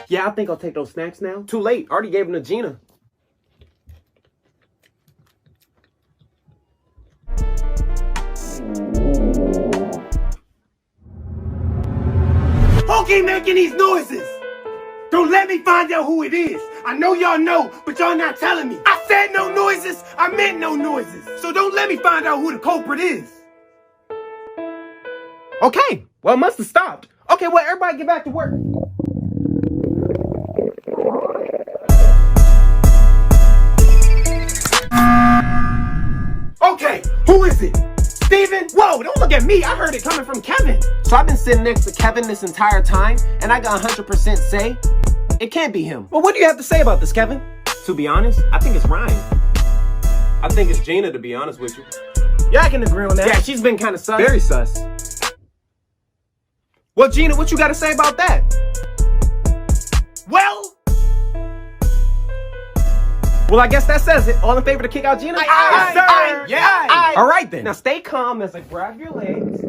Yeah, I think I'll take those snacks now. Too late. Already gave them to Gina. Who keep making these noises? Don't let me find out who it is. I know y'all know, but y'all not telling me. I said no noises. I meant no noises. So don't let me find out who the culprit is. Okay, well, it must have stopped. Okay, well, everybody get back to work. Okay, who is it? Steven? Whoa, don't look at me. I heard it coming from Kevin. So I've been sitting next to Kevin this entire time, and I got 100% say it can't be him. Well, what do you have to say about this, Kevin? To be honest, I think it's Ryan. I think it's Gina, to be honest with you. Yeah, I can agree on that. Yeah, she's been kind of sus. Very sus. Well, Gina, what you got to say about that? Well, I guess that says it. All in favor to kick out Gina? Aye, Yeah, aye. all right then. Now stay calm as I grab your legs.